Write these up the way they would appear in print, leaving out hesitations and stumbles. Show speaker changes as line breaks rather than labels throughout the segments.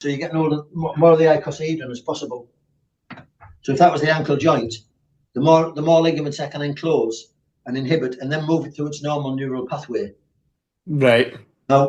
So you're getting all more of the icosahedron as possible. So if that was the ankle joint, the more ligaments I can enclose and inhibit, and then move it through its normal neural pathway.
Right.
Now,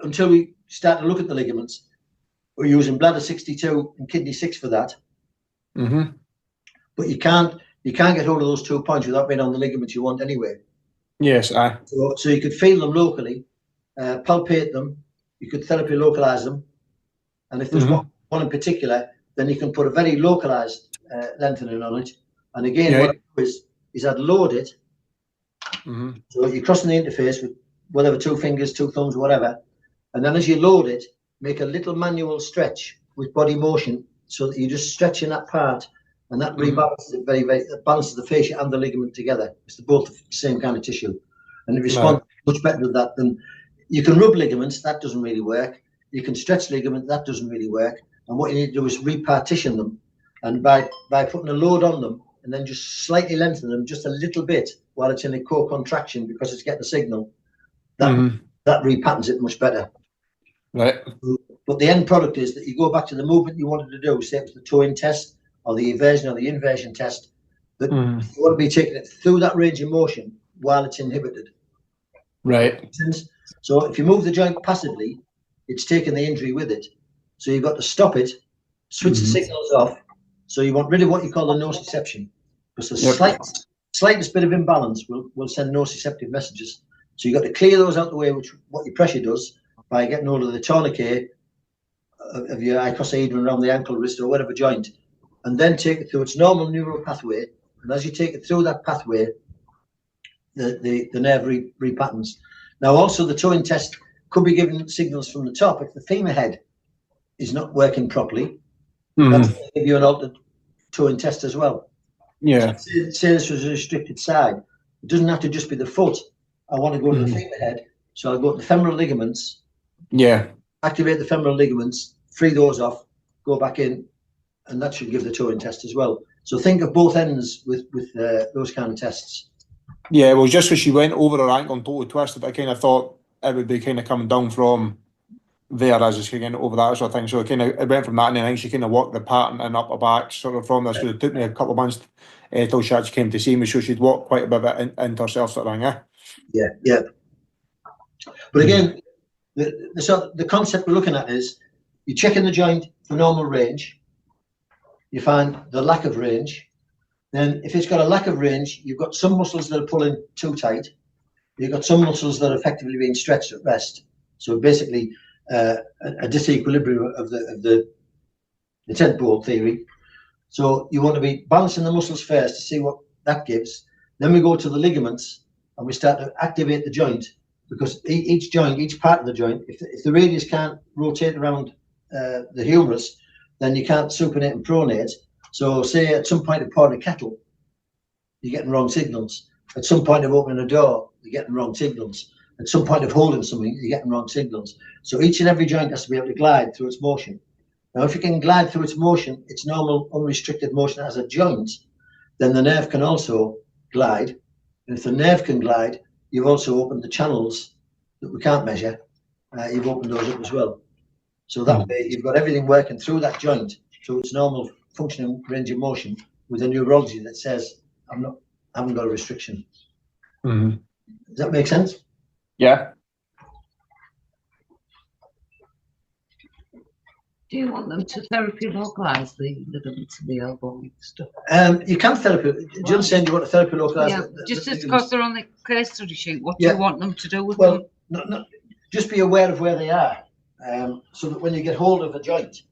until we start to look at the ligaments, we're using bladder 62 and kidney 6 for that.
Mm-hmm.
But you can't get hold of those 2 points without being on the ligaments you want anyway.
Yes, aye.
So you could feel them locally, palpate them. You could therapy localize them, and if there's one in particular, then you can put a very localized lengthening on it. And again, what I do is I'd load it. So you're crossing the interface with whatever 2 fingers, 2 thumbs, whatever, and then as you load it, make a little manual stretch with body motion, so that you're just stretching that part, and that rebalances it it balances the fascia and the ligament together. It's both the same kind of tissue, and it responds much better to that than you can rub ligaments. That doesn't really work. You can stretch ligaments. That doesn't really work. And what you need to do is repartition them, and by putting a load on them and then just slightly lengthen them just a little bit while it's in a core contraction, because it's getting a signal, that repatterns it much better.
Right.
But the end product is that you go back to the movement you wanted to do, say it was the toe-in test or the eversion or the inversion test, that you want to be taking it through that range of motion while it's inhibited.
Right.
So if you move the joint passively, it's taking the injury with it. So you've got to stop it, switch the signals off. So you want really what you call the nociception, because the slightest bit of imbalance will send nociceptive messages. So you've got to clear those out the way, which what your pressure does by getting hold of the tourniquet of your icosahedron around the ankle, wrist, or whatever joint, and then take it through its normal neural pathway. And as you take it through that pathway, the nerve repatterns. Now, also the toe-in test could be given signals from the top. If the femur head is not working properly, that's going to give you an altered toe-in test as well.
Yeah.
So say this was a restricted side. It doesn't have to just be the foot. I want to go to the femur head, so I'll go to the femoral ligaments.
Yeah.
Activate the femoral ligaments, free those off, go back in, and that should give the toe-in test as well. So think of both ends with those kind of tests.
Yeah, well, just as she went over her ankle and totally twisted, I kind of thought it would be kind of coming down from there as it's kind of over that sort of thing. So it went from that, and then I think she kind of walked the pattern and up her back sort of from this. So it took me a couple of months till she actually came to see me. So she'd walked quite a bit of it into herself, sort of thing,
yeah. Yeah. But again, the concept we're looking at is you're checking the joint for normal range. You find the lack of range. Then if it's got a lack of range, you've got some muscles that are pulling too tight. You've got some muscles that are effectively being stretched at rest. So basically a disequilibrium of the tent pole theory. So you want to be balancing the muscles first to see what that gives. Then we go to the ligaments and we start to activate the joint, because each joint, each part of the joint, if the radius can't rotate around the humerus, then you can't supinate and pronate. So say at some point of pouring a kettle, you're getting wrong signals. At some point of opening a door, you're getting wrong signals. At some point of holding something, you're getting wrong signals. So each and every joint has to be able to glide through its motion. Now, if you can glide through its motion, its normal unrestricted motion as a joint, then the nerve can also glide. And if the nerve can glide, you've also opened the channels that we can't measure. You've opened those up as well. So that way you've got everything working through that joint through its normal functioning range of motion with a neurology that says, I haven't got a restriction. Does that make sense?
Yeah.
Do you want them to therapy localize the ligaments of the elbow and stuff?
You can therapy. Jill's saying you want to therapy localize.
Yeah, just because they're on the case study sheet. What do you want them to do with
them?
Well,
no, just be aware of where they are, so that when you get hold of a joint,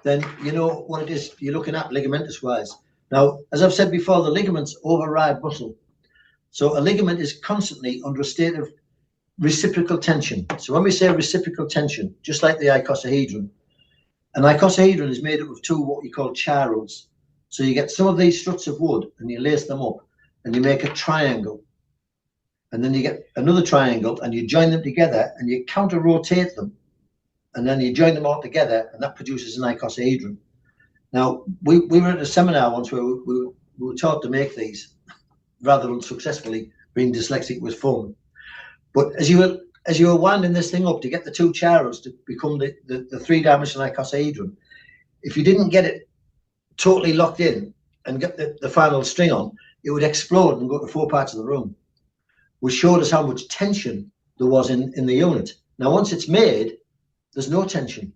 then you know what it is you're looking at ligamentous wise. Now, as I've said before, the ligaments override muscle. So a ligament is constantly under a state of reciprocal tension. So when we say reciprocal tension, just like the icosahedron, an icosahedron is made up of two what you call charros. So you get some of these struts of wood and you lace them up and you make a triangle. And then you get another triangle and you join them together and you counter rotate them. And then you join them all together and that produces an icosahedron. Now, we were at a seminar once where we were taught to make these rather unsuccessfully. Being dyslexic was fun. But as as you were winding this thing up to get the two channels to become the three-dimensional icosahedron, if you didn't get it totally locked in and get the final string on, it would explode and go to 4 parts of the room, which showed us how much tension there was in the unit. Now, once it's made, there's no tension. Do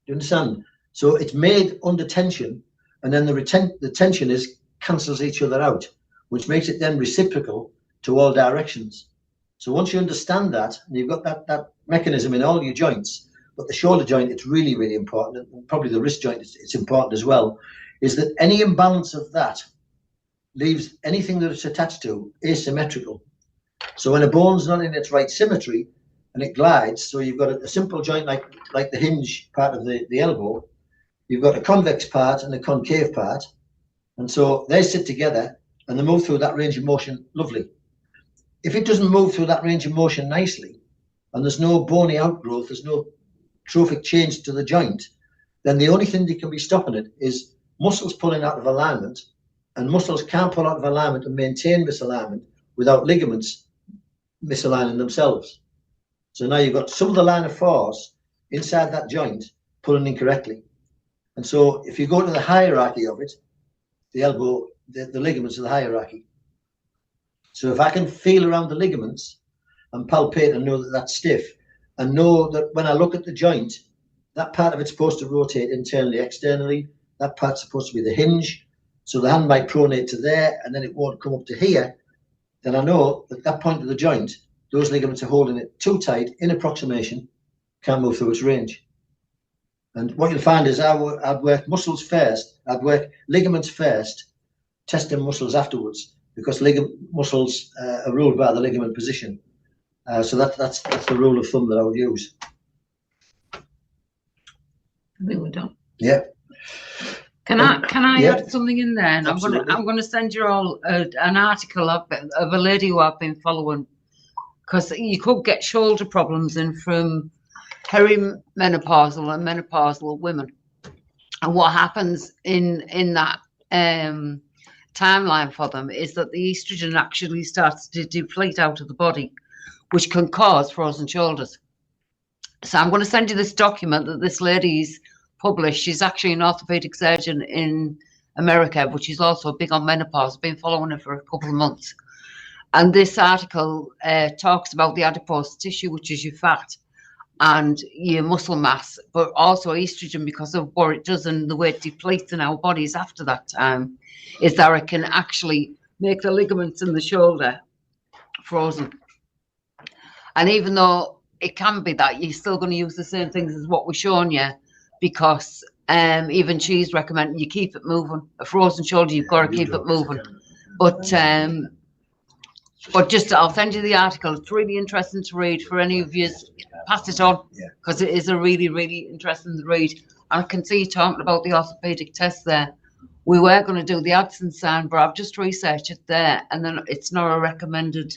you understand? So it's made under tension, and then the tension cancels each other out, which makes it then reciprocal to all directions. So once you understand that, and you've got that mechanism in all your joints, but the shoulder joint, it's really, really important, and probably the wrist joint, it's important as well, is that any imbalance of that leaves anything that it's attached to asymmetrical. So when a bone's not in its right symmetry and it glides, so you've got a simple joint like the hinge part of the elbow, you've got a convex part and a concave part, and so they sit together and they move through that range of motion lovely. If it doesn't move through that range of motion nicely, and there's no bony outgrowth, there's no trophic change to the joint, then the only thing that can be stopping it is muscles pulling out of alignment, and muscles can't pull out of alignment and maintain misalignment without ligaments misaligning themselves. So now you've got some of the line of force inside that joint pulling incorrectly. And so if you go to the hierarchy of it, the elbow, the ligaments are the hierarchy. So if I can feel around the ligaments and palpate and know that that's stiff, and know that when I look at the joint, that part of it's supposed to rotate internally, externally, that part's supposed to be the hinge, so the hand might pronate to there and then it won't come up to here, then I know that that point of the joint, those ligaments are holding it too tight, in approximation, can't move through its range. And what you'll find is I'd work muscles first, I'd work ligaments first, testing muscles afterwards, because muscles are ruled by the ligament position. So that's the rule of thumb that I would use.
I think we're done.
Yeah.
Can I
yeah.
add something in there? And I'm gonna send you all an article of a lady who I've been following, because you could get shoulder problems in from perimenopausal and menopausal women, and what happens in that timeline for them is that the estrogen actually starts to deplete out of the body, which can cause frozen shoulders. So I'm going to send you this document that this lady's published. She's actually an orthopedic surgeon in America, but she's also big on menopause. I've been following her for a couple of months. And this article talks about the adipose tissue, which is your fat and your muscle mass, but also estrogen, because of what it does and the way it depletes in our bodies after that time, is that it can actually make the ligaments in the shoulder frozen. And even though it can be that, you're still going to use the same things as what we've shown you, because even she's recommending you keep it moving. A frozen shoulder, you've got to keep it moving. But just, I'll send you the article. It's really interesting to read for any of you. Pass it on, because it is a really, really interesting read. And I can see you talking about the orthopedic test there. We were going to do the Addison sign, but I've just researched it there, and then it's not a recommended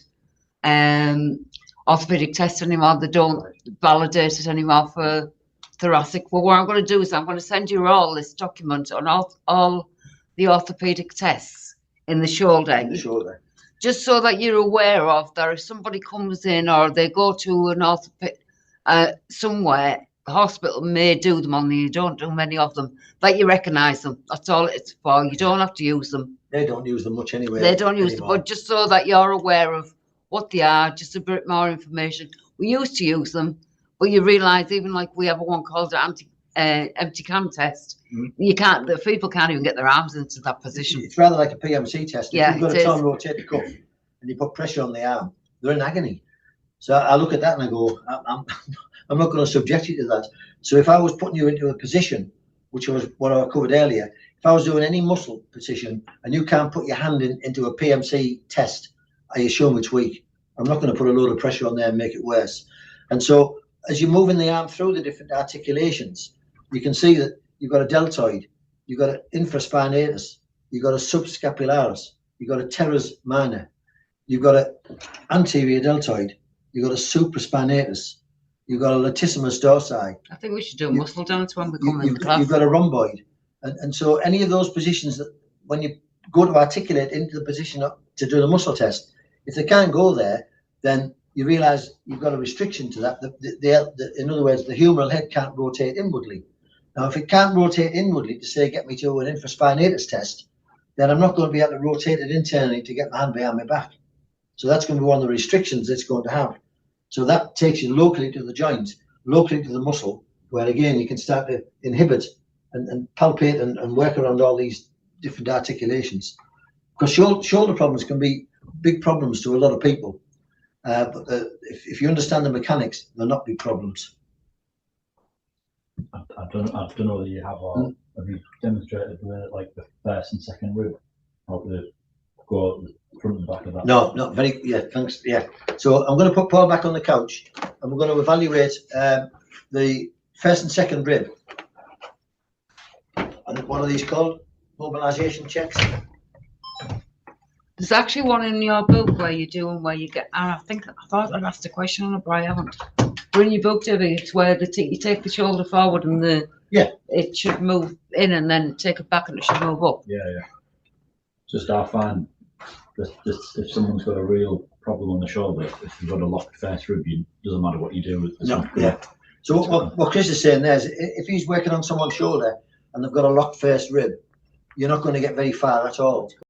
orthopedic test anymore. They don't validate it anymore for thoracic. Well, what I'm going to do is I'm going to send you all this document on all the orthopedic tests in the shoulder. Just so that you're aware of that if somebody comes in or they go to an orthopedic somewhere, the hospital may do them on you don't do many of them, but you recognise them. That's all it's for. You don't have to use them.
They don't use them much anyway.
They don't use them, but just so that you're aware of what they are, just a bit more information. We used to use them, but you realise even like we have one called an empty cam test. You can't. The people can't even get their arms into that position.
It's rather like a PMC test.
Yeah,
if you've got a torn rotator cuff and you put pressure on the arm, they're in agony. So I look at that and I go, I'm not going to subject you to that. So if I was putting you into a position, which was what I covered earlier, if I was doing any muscle position and you can't put your hand into a PMC test, I assume it's weak. I'm not going to put a load of pressure on there and make it worse. And so as you're moving the arm through the different articulations, you can see that you've got a deltoid, you've got an infraspinatus, you've got a subscapularis, you've got a teres minor, you've got an anterior deltoid, you've got a supraspinatus, you've got a latissimus dorsi. I
think we should do a muscle dance when we come in the class.
You've got a rhomboid. And so any of those positions that when you go to articulate into the position to do the muscle test, if they can't go there, then you realise you've got a restriction to that. In other words, the humeral head can't rotate inwardly. Now, if it can't rotate inwardly to say get me to an infraspinatus test, then I'm not going to be able to rotate it internally to get my hand behind my back. So that's going to be one of the restrictions it's going to have. So that takes you locally to the joint, locally to the muscle, where again you can start to inhibit and palpate and work around all these different articulations. Because shoulder problems can be big problems to a lot of people. But if you understand the mechanics, they're not big problems.
I don't know whether you have or have you demonstrated like the first and second rib, how to go at the front and back of that?
No, not very. Yeah, thanks. Yeah. So I'm going to put Paul back on the couch, and we're going to evaluate the first and second rib. And what are these called? Mobilization checks.
There's actually one in your book where you do and where you get. And I thought I'd asked a question on it, but I haven't. But in your book, Debbie, it's where you take the shoulder forward and it should move in, and then take it back and it should move up.
Yeah. Just I find that if someone's got a real problem on the shoulder, if you've got a locked first rib, it doesn't matter what you do with this.
No, yeah. So what Chris is saying there is, if he's working on someone's shoulder and they've got a locked first rib, you're not going to get very far at all.